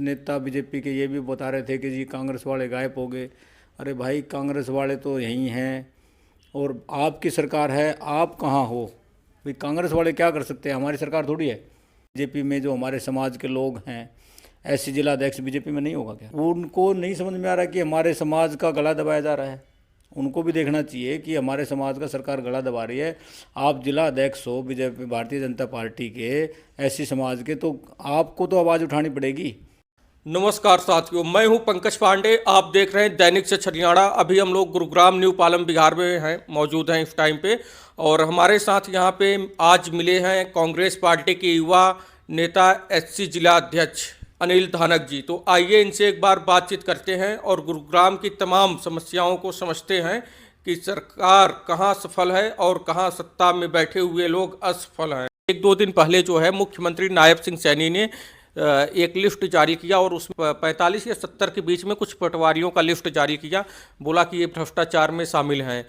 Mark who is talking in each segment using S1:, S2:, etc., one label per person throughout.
S1: नेता बीजेपी के ये भी बता रहे थे कि जी कांग्रेस वाले गायब हो गए। अरे भाई, कांग्रेस वाले तो यहीं हैं और आपकी सरकार है, आप कहाँ हो भाई? कांग्रेस वाले क्या कर सकते हैं, हमारी सरकार थोड़ी है। बीजेपी में जो हमारे समाज के लोग हैं, ऐसे जिला अध्यक्ष बीजेपी में नहीं होगा क्या? उनको नहीं समझ में आ रहा कि हमारे समाज का गला दबाया जा रहा है। उनको भी देखना चाहिए कि हमारे समाज का सरकार गला दबा रही है। आप जिला अध्यक्ष हो बीजेपी भारतीय जनता पार्टी के, ऐसी समाज के, तो आपको तो आवाज़ उठानी पड़ेगी।
S2: नमस्कार साथियों, मैं हूं पंकज पांडे। आप देख रहे हैं दैनिक सच हरियाणा। अभी हम लोग गुरुग्राम न्यू पालम बिहार में हैं, मौजूद हैं इस टाइम पे। और हमारे साथ यहां पे आज मिले हैं कांग्रेस पार्टी के युवा नेता एससी जिला अध्यक्ष अनिल धानक जी। तो आइए इनसे एक बार बातचीत करते हैं और गुरुग्राम की तमाम समस्याओं को समझते हैं कि सरकार कहाँ सफल है और कहाँ सत्ता में बैठे हुए लोग असफल हैं। एक दो दिन पहले जो है मुख्यमंत्री नायब सिंह सैनी ने एक लिस्ट जारी किया और उसमें 45 या 70 के बीच में कुछ पटवारियों का लिस्ट जारी किया। बोला कि ये भ्रष्टाचार में शामिल हैं।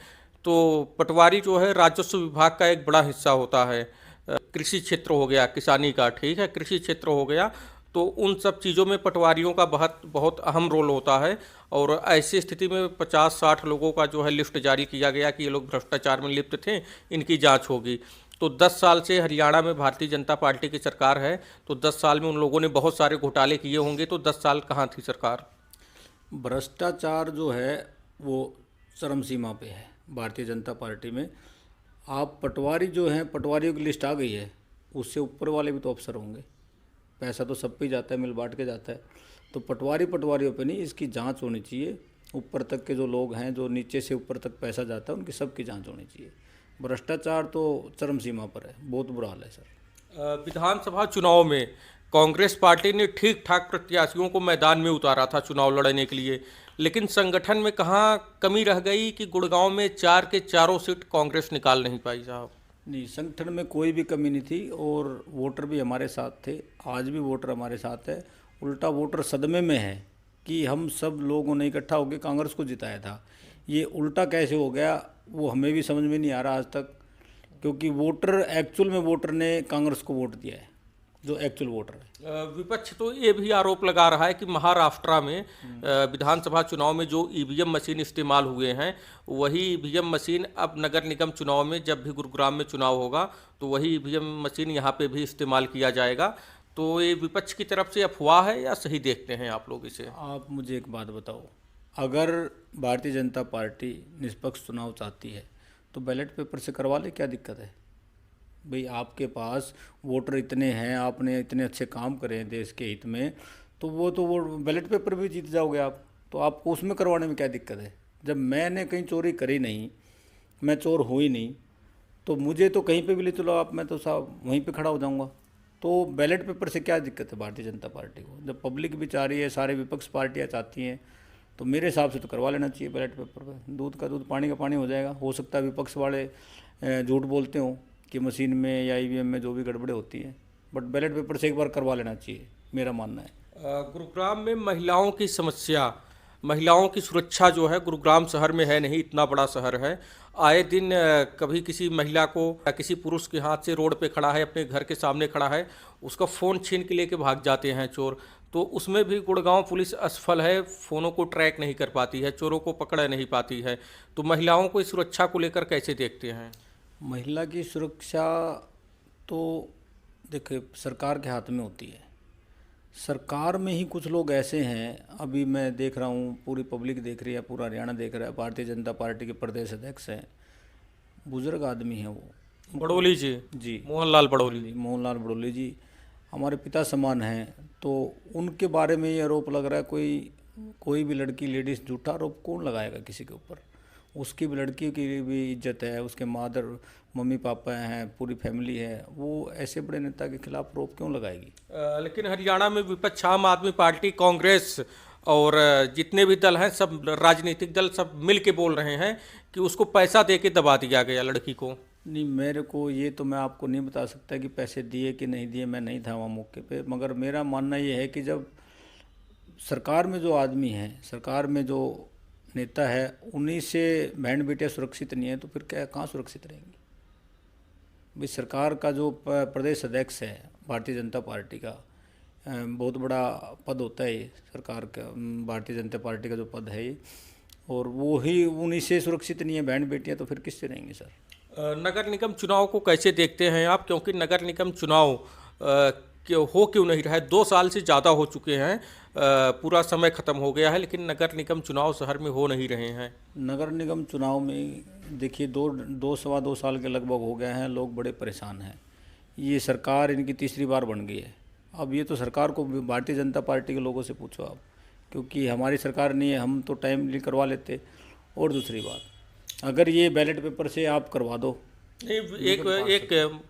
S2: तो पटवारी जो है राजस्व विभाग का एक बड़ा हिस्सा होता है। कृषि क्षेत्र हो गया, किसानी का, ठीक है, कृषि क्षेत्र हो गया, तो उन सब चीज़ों में पटवारियों का बहुत बहुत अहम रोल होता है। और ऐसी स्थिति में 50-60 लोगों का जो है लिस्ट जारी किया गया कि ये लोग भ्रष्टाचार में लिप्त थे, इनकी जांच होगी। तो 10 साल से हरियाणा में भारतीय जनता पार्टी की सरकार है, तो 10 साल में उन लोगों ने बहुत सारे घोटाले किए होंगे। तो 10 साल कहाँ थी सरकार?
S1: भ्रष्टाचार जो है वो चरम सीमा पे है भारतीय जनता पार्टी में। आप पटवारी जो हैं, पटवारियों की लिस्ट आ गई है, उससे ऊपर वाले भी तो अफसर होंगे। पैसा तो सब पे ही जाता है, मिल बांट के जाता है। तो पटवारियों पे नहीं, इसकी जांच होनी चाहिए। ऊपर तक के जो लोग हैं, जो नीचे से ऊपर तक पैसा जाता है, उनकी सबकी जांच होनी चाहिए। भ्रष्टाचार तो चरम सीमा पर है, बहुत बुरा हाल है सर।
S2: विधानसभा चुनाव में कांग्रेस पार्टी ने ठीक ठाक प्रत्याशियों को मैदान में उतारा था चुनाव लड़ने के लिए, लेकिन संगठन में कहाँ कमी रह गई कि गुड़गांव में 4 के चारों सीट कांग्रेस निकाल नहीं पाई साहब?
S1: नहीं, संगठन में कोई भी कमी नहीं थी और वोटर भी हमारे साथ थे। आज भी वोटर हमारे साथ है। उल्टा वोटर सदमे में है कि हम सब लोगों ने इकट्ठा होकर कांग्रेस को जिताया था। ये उल्टा कैसे हो गया वो हमें भी समझ में नहीं आ रहा आज तक, क्योंकि वोटर एक्चुअल में वोटर ने कांग्रेस को वोट दिया है, जो एक्चुअल वोटर है।
S2: विपक्ष तो ये भी आरोप लगा रहा है कि महाराष्ट्र में विधानसभा चुनाव में जो ईवीएम मशीन इस्तेमाल हुए हैं, वही ईवीएम मशीन अब नगर निगम चुनाव में, जब भी गुरुग्राम में चुनाव होगा, तो वही ईवीएम मशीन यहाँ पे भी इस्तेमाल किया जाएगा। तो ये विपक्ष की तरफ से अफवाह है या सही देखते हैं आप लोग इसे?
S1: आप मुझे एक बात बताओ, अगर भारतीय जनता पार्टी निष्पक्ष चुनाव चाहती है तो बैलेट पेपर से करवा ले, क्या दिक्कत है भाई? आपके पास वोटर इतने हैं, आपने इतने अच्छे काम करे हैं देश के हित में, तो वो बैलेट पेपर भी जीत जाओगे आप। तो आपको उसमें करवाने में क्या दिक्कत है? जब मैंने कहीं चोरी करी नहीं, मैं चोर हुई नहीं, तो मुझे तो कहीं पे भी ले चलो आप, मैं तो साहब वहीं पे खड़ा हो जाऊंगा। तो बैलेट पेपर से क्या दिक्कत है भारतीय जनता पार्टी को? जब पब्लिक भी चाह रही है, सारे विपक्ष पार्टियाँ चाहती हैं, तो मेरे हिसाब से तो करवा लेना चाहिए बैलेट पेपर पर। दूध का दूध, पानी का पानी हो जाएगा। हो सकता है विपक्ष वाले झूठ बोलते हों कि मशीन में या ईवीएम में जो भी गड़बड़े होती हैं, बट बैलेट पेपर से एक बार करवा लेना चाहिए, मेरा मानना है।
S2: गुरुग्राम में महिलाओं की समस्या, महिलाओं की सुरक्षा जो है गुरुग्राम शहर में है नहीं, इतना बड़ा शहर है। आए दिन कभी किसी महिला को या किसी पुरुष के हाथ से रोड पे खड़ा है, अपने घर के सामने खड़ा है, उसका फ़ोन छीन के लेके भाग जाते हैं चोर। तो उसमें भी गुड़गांव पुलिस असफल है, फ़ोनों को ट्रैक नहीं कर पाती है, चोरों को पकड़ नहीं पाती है। तो महिलाओं को इस सुरक्षा को लेकर कैसे देखते हैं?
S1: महिला की सुरक्षा तो देखिए सरकार के हाथ में होती है। सरकार में ही कुछ लोग ऐसे हैं, अभी मैं देख रहा हूँ, पूरी पब्लिक देख रही है, पूरा हरियाणा देख रहा है, भारतीय जनता पार्टी के प्रदेश अध्यक्ष हैं, बुजुर्ग आदमी हैं वो।
S2: बड़ोली जी?
S1: जी,
S2: मोहनलाल बड़ोली।
S1: मोहनलाल बड़ोली जी हमारे पिता समान हैं। तो उनके बारे में ये आरोप लग रहा है, कोई भी लड़की, लेडीज़, झूठा आरोप कौन लगाएगा किसी के ऊपर? उसकी भी, लड़की की भी इज्जत है, उसके मादर, मम्मी पापा हैं, पूरी फैमिली है, वो ऐसे बड़े नेता के खिलाफ आरोप क्यों लगाएगी?
S2: लेकिन हरियाणा में विपक्ष, आम आदमी पार्टी, कांग्रेस और जितने भी दल हैं, सब राजनीतिक दल सब मिल के बोल रहे हैं कि उसको पैसा दे के दबा दिया गया लड़की को।
S1: नहीं, मेरे को ये तो मैं आपको नहीं बता सकता कि पैसे दिए कि नहीं दिए, मैं नहीं था वहाँ मौके पे, मगर मेरा मानना ये है कि जब सरकार में जो आदमी हैं, सरकार में जो नेता है, उन्हीं से बहन बेटियाँ सुरक्षित नहीं है, तो फिर क्या, कहाँ सुरक्षित रहेंगी भाई? सरकार का जो प्रदेश अध्यक्ष है भारतीय जनता पार्टी का, बहुत बड़ा पद होता है ये सरकार का, भारतीय जनता पार्टी का जो पद है ये, और वो ही उन्हीं से सुरक्षित नहीं है बहन बेटियां, तो फिर किससे रहेंगी सर।
S2: नगर निगम चुनाव को कैसे देखते हैं आप, क्योंकि नगर निगम चुनाव क्यों नहीं रहा है, 2 साल से ज़्यादा हो चुके हैं, पूरा समय खत्म हो गया है, लेकिन नगर निगम चुनाव शहर में हो नहीं रहे हैं।
S1: नगर निगम चुनाव में देखिए दो सवा 2 साल के लगभग हो गए हैं, लोग बड़े परेशान हैं। ये सरकार इनकी तीसरी बार बन गई है। अब ये तो सरकार को, भारतीय जनता पार्टी के लोगों से पूछो आप, क्योंकि हमारी सरकार नहीं है, हम तो टाइमली करवा लेते। और दूसरी बात, अगर ये बैलेट पेपर से आप करवा दो।
S2: नहीं, एक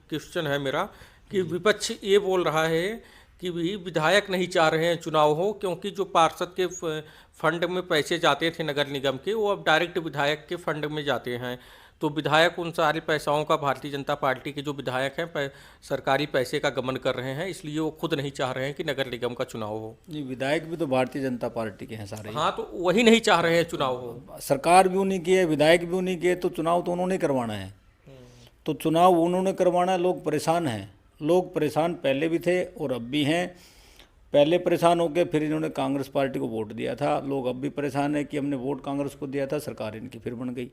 S2: क्वेश्चन है मेरा कि विपक्ष ये बोल रहा है कि भी विधायक नहीं चाह रहे हैं चुनाव हो, क्योंकि जो पार्षद के फंड में पैसे जाते थे नगर निगम के, वो अब डायरेक्ट विधायक के फंड में जाते हैं। तो विधायक उन सारे पैसाओं का, भारतीय जनता पार्टी के जो विधायक हैं सरकारी पैसे का गमन कर रहे हैं, इसलिए वो खुद नहीं चाह रहे हैं कि नगर निगम का चुनाव हो।
S1: नहीं, विधायक भी तो भारतीय जनता पार्टी के हैं सारे।
S2: हाँ, तो वही नहीं चाह रहे हैं चुनाव हो।
S1: सरकार भी उन्हीं की है, विधायक भी उन्हीं के, तो चुनाव तो उन्होंने करवाना है। तो चुनाव उन्होंने करवाना है, लोग परेशान हैं। लोग परेशान पहले भी थे और अब भी हैं। पहले परेशान हो गए, फिर इन्होंने कांग्रेस पार्टी को वोट दिया था। लोग अब भी परेशान हैं कि हमने वोट कांग्रेस को दिया था, सरकार इनकी फिर बन गई।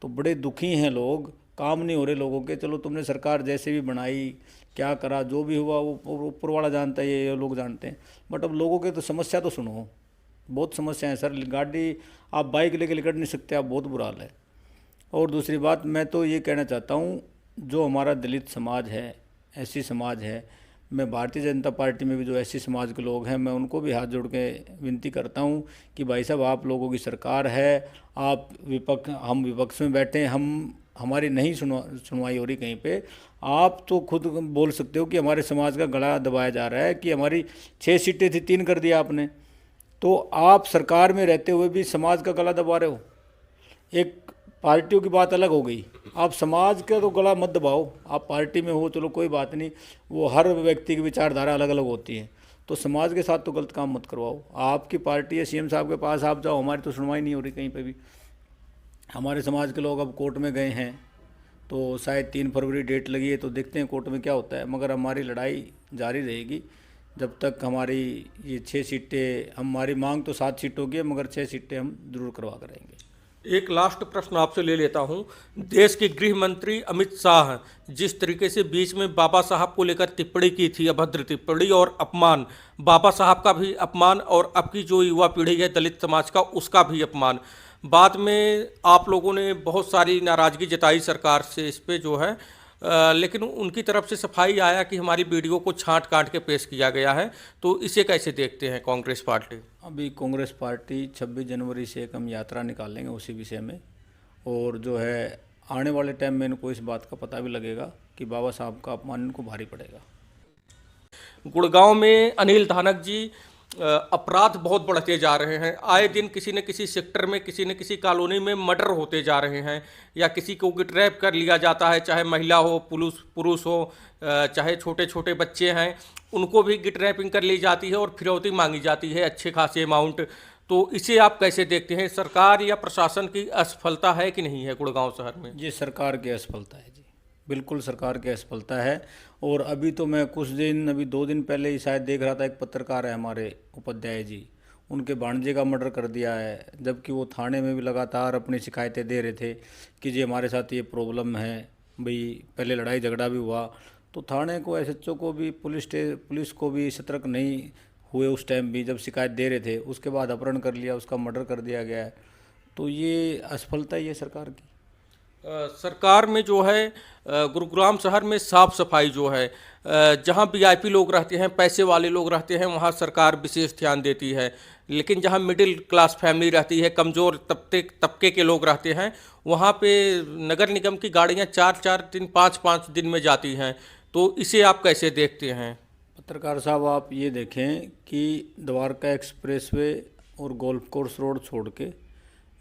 S1: तो बड़े दुखी हैं लोग, काम नहीं हो रहे लोगों के। चलो तुमने सरकार जैसे भी बनाई, क्या करा, जो भी हुआ वो ऊपर वाला जानता है, ये लोग जानते हैं। बट अब लोगों के तो समस्या तो सुनो, बहुत समस्या है सर। गाड़ी आप बाइक लेके निकल नहीं सकते, आप, बहुत बुरा हाल है। और दूसरी बात, मैं तो ये कहना चाहता हूँ, जो हमारा दलित समाज है, एससी समाज है, मैं भारतीय जनता पार्टी में भी जो एससी समाज के लोग हैं, मैं उनको भी हाथ जोड़ के विनती करता हूं कि भाई साहब, आप लोगों की सरकार है, आप हम विपक्ष में बैठे हैं, हमारी नहीं सुनवाई हो रही कहीं पे। आप तो खुद बोल सकते हो कि हमारे समाज का गला दबाया जा रहा है, कि हमारी 6 सीटें थी, 3 कर दिया आपने। तो आप सरकार में रहते हुए भी समाज का गला दबा रहे हो। एक पार्टियों की बात अलग हो गई, आप समाज का तो गला मत दबाओ। आप पार्टी में हो, चलो कोई बात नहीं, वो हर व्यक्ति की विचारधारा अलग अलग होती है, तो समाज के साथ तो गलत काम मत करवाओ। आपकी पार्टी है, सीएम साहब के पास आप जाओ, हमारी तो सुनवाई नहीं हो रही कहीं पे भी। हमारे समाज के लोग अब कोर्ट में गए हैं, तो शायद 3 फरवरी डेट लगी है, तो देखते हैं कोर्ट में क्या होता है। मगर हमारी लड़ाई जारी रहेगी जब तक हमारी ये 6 सीटें, हमारी मांग तो 7 सीटों की है, मगर 6 सीटें हम जरूर करवा कर रहेंगे।
S2: एक लास्ट प्रश्न आपसे ले लेता हूं। देश के गृह मंत्री अमित शाह जिस तरीके से बीच में बाबा साहब को लेकर टिप्पणी की थी, अभद्र टिप्पणी और अपमान, बाबा साहब का भी अपमान और अब की जो युवा पीढ़ी है दलित समाज का, उसका भी अपमान, बाद में आप लोगों ने बहुत सारी नाराज़गी जताई सरकार से इस पे जो है, लेकिन उनकी तरफ से सफाई आया कि हमारी वीडियो को छांट काट के पेश किया गया है। तो इसे कैसे देखते हैं कांग्रेस पार्टी?
S1: अभी कांग्रेस पार्टी 26 जनवरी से एक हम यात्रा निकालेंगे उसी विषय में, और जो है आने वाले टाइम में इनको इस बात का पता भी लगेगा कि बाबा साहब का अपमान इनको भारी पड़ेगा।
S2: गुड़गांव में अनिल धानक जी, अपराध बहुत बढ़ते जा रहे हैं। आए दिन किसी न किसी सेक्टर में, किसी न किसी कॉलोनी में मर्डर होते जा रहे हैं, या किसी को किडनैप कर लिया जाता है, चाहे महिला हो, पुरुष हो, चाहे छोटे छोटे बच्चे हैं, उनको भी किडनैपिंग कर ली जाती है और फिरौती मांगी जाती है अच्छे खासे अमाउंट। तो इसे आप कैसे देखते हैं? सरकार या प्रशासन की असफलता है कि नहीं है गुड़गांव शहर में?
S1: ये सरकार की असफलता है जी, बिल्कुल सरकार की असफलता है। और अभी तो मैं अभी 2 दिन पहले ही शायद देख रहा था, एक पत्रकार है हमारे उपाध्याय जी, उनके भांजे का मर्डर कर दिया है, जबकि वो थाने में भी लगातार अपनी शिकायतें दे रहे थे कि जी हमारे साथ ये प्रॉब्लम है भाई। पहले लड़ाई झगड़ा भी हुआ, तो थाने को, एसएचओ को भी, पुलिस को भी सतर्क नहीं हुए उस टाइम भी, जब शिकायत दे रहे थे। उसके बाद अपहरण कर लिया, उसका मर्डर कर दिया गया है। तो ये असफलता ही है सरकार की।
S2: सरकार में जो है गुरुग्राम शहर में साफ सफाई जो है, जहां वीआईपी लोग रहते हैं, पैसे वाले लोग रहते हैं, वहां सरकार विशेष ध्यान देती है। लेकिन जहां मिडिल क्लास फैमिली रहती है, कमज़ोर तबके के लोग रहते हैं, वहां पे नगर निगम की गाड़ियां 4-4 दिन, 5-5 दिन में जाती हैं। तो इसे आप कैसे देखते हैं?
S1: पत्रकार साहब, आप ये देखें कि द्वारका एक्सप्रेसवे और गोल्फ कोर्स रोड छोड़ के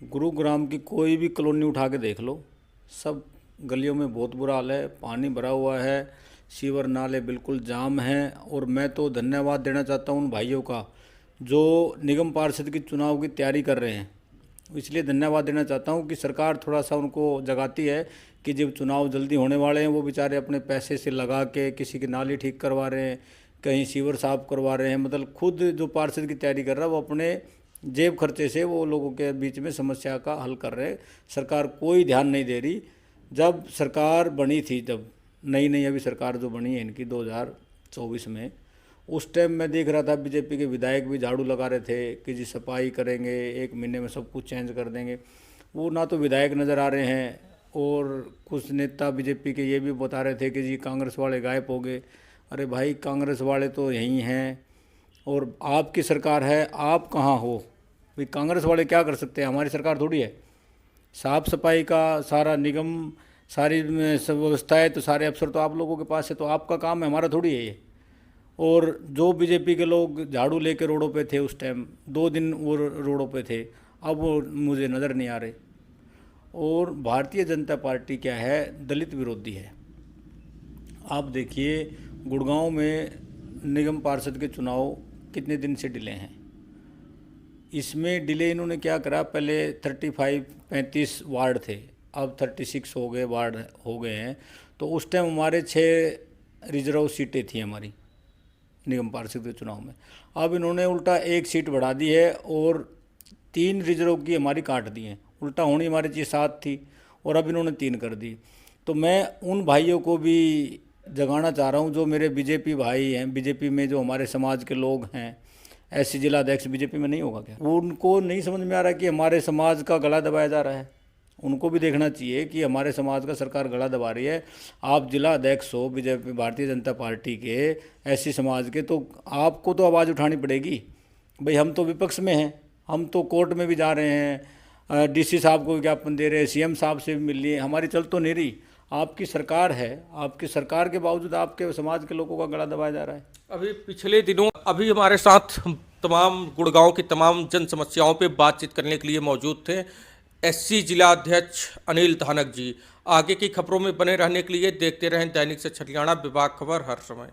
S1: गुरुग्राम की कोई भी कॉलोनी उठा के देख लो, सब गलियों में बहुत बुरा हाल है, पानी भरा हुआ है, सीवर नाले बिल्कुल जाम हैं। और मैं तो धन्यवाद देना चाहता हूँ उन भाइयों का जो निगम पार्षद की चुनाव की तैयारी कर रहे हैं। इसलिए धन्यवाद देना चाहता हूँ कि सरकार थोड़ा सा उनको जगाती है कि जब चुनाव जल्दी होने वाले हैं, वो बेचारे अपने पैसे से लगा के किसी की नाली ठीक करवा रहे हैं, कहीं सीवर साफ करवा रहे हैं, मतलब खुद जो पार्षद की तैयारी कर रहा है वो अपने जेब खर्चे से वो लोगों के बीच में समस्या का हल कर रहे हैं। सरकार कोई ध्यान नहीं दे रही। जब सरकार बनी थी, जब नई नई अभी सरकार जो बनी है इनकी 2024 में, उस टाइम मैं देख रहा था बीजेपी के विधायक भी झाड़ू लगा रहे थे कि जी सफाई करेंगे, 1 महीने में सब कुछ चेंज कर देंगे। वो ना तो विधायक नज़र आ रहे हैं, और कुछ नेता बीजेपी के ये भी बता रहे थे कि जी कांग्रेस वाले गायब हो गए। अरे भाई, कांग्रेस वाले तो यहीं हैं और आपकी सरकार है, आप कहाँ हो भाई? कांग्रेस वाले क्या कर सकते हैं? हमारी सरकार थोड़ी है। साफ सफाई का सारा निगम, सारी सब व्यवस्थाएं तो सारे अफसर तो आप लोगों के पास है, तो आपका काम है, हमारा थोड़ी है ये। और जो बीजेपी के लोग झाड़ू लेके रोडों पे थे उस टाइम, 2 दिन वो रोडों पे थे, अब वो मुझे नज़र नहीं आ रहे। और भारतीय जनता पार्टी क्या है, दलित विरोधी है। आप देखिए गुड़गांव में निगम पार्षद के चुनाव कितने दिन से डिले हैं। इसमें डिले इन्होंने क्या करा, पहले 35 वार्ड थे, अब 36 हो गए वार्ड हो गए हैं। तो उस टाइम हमारे 6 रिजर्व सीटें थी हमारी निगम पार्षद के चुनाव में। अब इन्होंने उल्टा 1 सीट बढ़ा दी है और 3 रिजर्व की हमारी काट दी हैं। उल्टा होनी हमारी चाहिए 7 थी और अब इन्होंने 3 कर दी। तो मैं उन भाइयों को भी जगाना चाह रहा हूँ जो मेरे बीजेपी भाई हैं, बीजेपी में जो हमारे समाज के लोग हैं। ऐसी जिला अध्यक्ष बीजेपी में नहीं होगा क्या? उनको नहीं समझ में आ रहा कि हमारे समाज का गला दबाया जा रहा है। उनको भी देखना चाहिए कि हमारे समाज का सरकार गला दबा रही है। आप जिला अध्यक्ष हो बीजेपी भारतीय जनता पार्टी के, ऐसी समाज के, तो आपको तो आवाज़ उठानी पड़ेगी। भाई हम तो विपक्ष में हैं, हम तो कोर्ट में भी जा रहे हैं, डीसी साहब को विज्ञापन दे रहे हैं, सीएम साहब से भी मिल लिए, हमारी चल तो नहीं रही। आपकी सरकार है, आपकी सरकार के बावजूद आपके समाज के लोगों का गला दबाया जा रहा है।
S2: अभी पिछले दिनों अभी हमारे साथ तमाम गुड़गांव की तमाम जन समस्याओं पे बातचीत करने के लिए मौजूद थे एससी जिला अध्यक्ष अनिल धानक जी। आगे की खबरों में बने रहने के लिए देखते रहें दैनिक से छरियाणा, विभाग खबर हर समय।